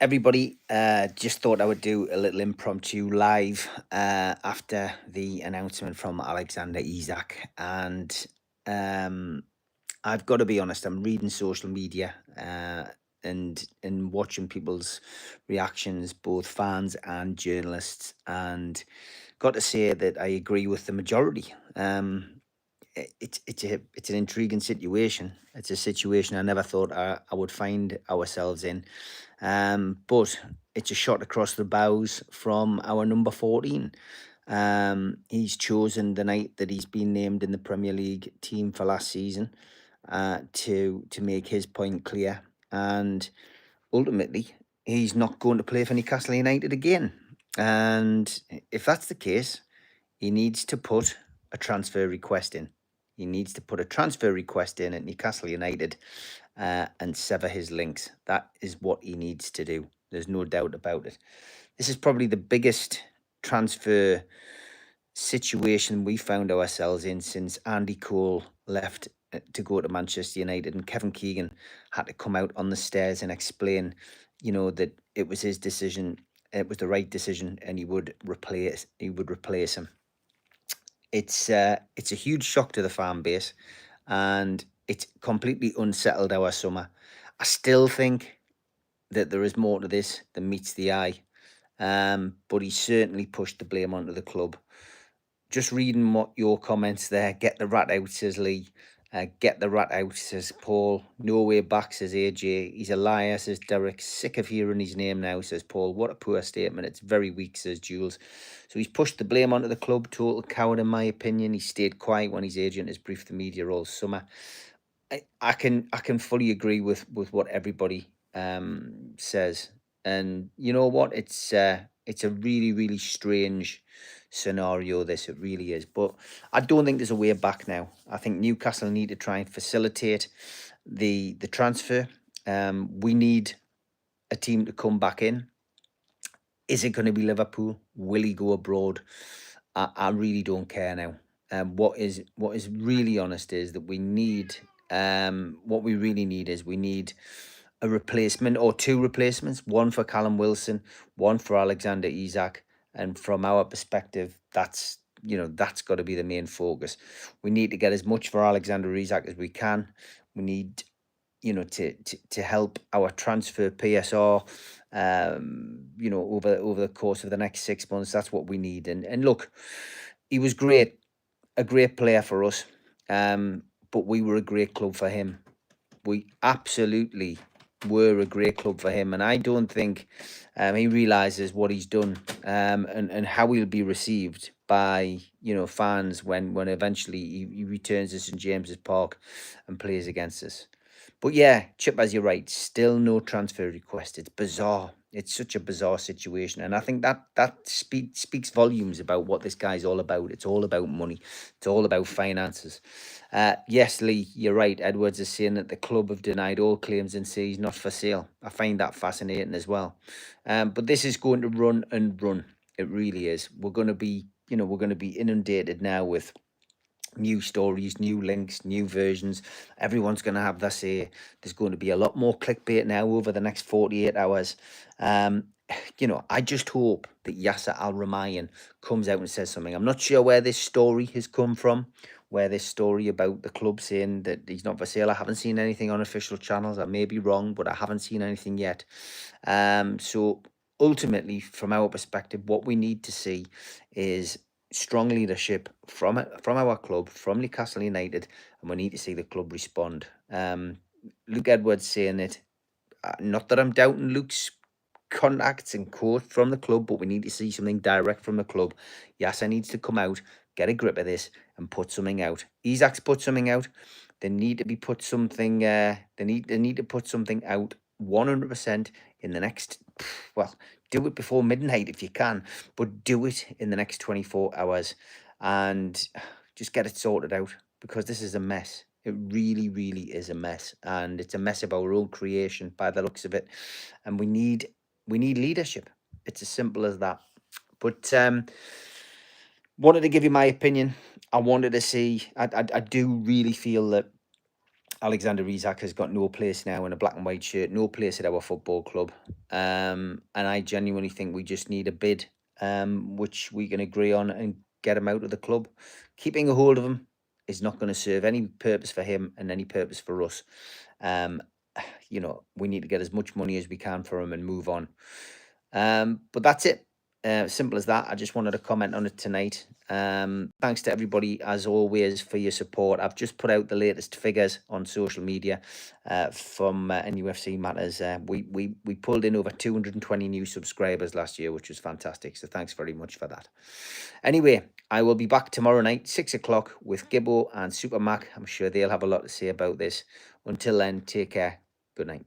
everybody. Just thought I would do a little impromptu live after the announcement from Alexander Isak. And um, I've got to be honest, I'm reading social media and watching people's reactions, both fans and journalists. And got to say that I agree with the majority. It's an intriguing situation. It's a situation I never thought I would find ourselves in. But it's a shot across the bows from our number 14. He's chosen the night that he's been named in the Premier League team for last season to make his point clear. And ultimately, he's not going to play for Newcastle United again. And if that's the case, he needs to put a transfer request in. He needs to put a transfer request in at Newcastle United and sever his links. That is what he needs to do. There's no doubt about it. This is probably the biggest transfer situation we found ourselves in since Andy Cole left to go to Manchester United, and Kevin Keegan had to come out on the stairs and explain, that it was his decision, it was the right decision, and he would replace him. It's a huge shock to the fan base, and it's completely unsettled our summer. I still think that there is more to this than meets the eye, but he certainly pushed the blame onto the club. Just reading what your comments there. Get the rat out, says Lee. Get the rat out, says Paul. No way back, says AJ. He's a liar, says Derek. Sick of hearing his name now, says Paul. What a poor statement. It's very weak, says Jules. So he's pushed the blame onto the club. Total coward, in my opinion. He stayed quiet when his agent has briefed the media all summer. I can fully agree with what everybody says, and you know what? It's a really strange scenario. This, it really is, but I don't think there's a way back now. I think Newcastle need to try and facilitate the transfer. We need a team to come back in. Is it going to be Liverpool? Will he go abroad? I really don't care now. What is really honest is that we need what we really need is we need a replacement or two replacements, one for Callum Wilson, one for Alexander Isak. And from our perspective, that's that's got to be the main focus. We need to get as much for Alexander Isak as we can. We need to help our transfer PSR over the course of the next 6 months. That's what we need. And look, he was great, a great player for us, but we were a great club for him. We absolutely were a great club for him, and I don't think he realizes what he's done, and how he'll be received by fans when eventually he returns to St James's Park and plays against us. But yeah, Chip, as you're right, still no transfer request. It's bizarre. It's such a bizarre situation, and I think that speaks volumes about what this guy's all about. It's all about money. It's all about finances. Yes, Lee, you're right. Edwards is saying that the club have denied all claims and say he's not for sale. I find that fascinating as well. But this is going to run and run. It really is. We're going to be inundated now with new stories, new links, new versions. Everyone's going to have their say. There's going to be a lot more clickbait now over the next 48 hours. I just hope that Yasser Al Rumayyan comes out and says something. I'm not sure where this story has come from, where this story about the club saying that he's not for sale. I haven't seen anything on official channels. I may be wrong, but I haven't seen anything yet. So ultimately, from our perspective, what we need to see is strong leadership from our club, from Newcastle United, and we need to see the club respond. Luke Edwards saying it. Not that I'm doubting Luke's contacts and quote from the club, but we need to see something direct from the club. Yasser needs to come out, get a grip of this, and put something out. Isak's put something out. They need to be put something. They need to put something out 100% in the next. Well, do it before midnight if you can, but do it in the next 24 hours, and just get it sorted out, because this is a mess. It really, really is a mess, and it's a mess of our own creation by the looks of it. And we need leadership. It's as simple as that. But wanted to give you my opinion. I wanted to see. I do really feel that Alexander Isak has got no place now in a black and white shirt, no place at our football club. And I genuinely think we just need a bid, which we can agree on and get him out of the club. Keeping a hold of him is not going to serve any purpose for him and any purpose for us. We need to get as much money as we can for him and move on. But that's it. Simple as that. I just wanted to comment on it tonight. Thanks to everybody, as always, for your support. I've just put out the latest figures on social media from NUFC Matters. We pulled in over 220 new subscribers last year, which was fantastic. So thanks very much for that. Anyway, I will be back tomorrow night, 6 o'clock, with Gibbo and Super Mac. I'm sure they'll have a lot to say about this. Until then, take care. Good night.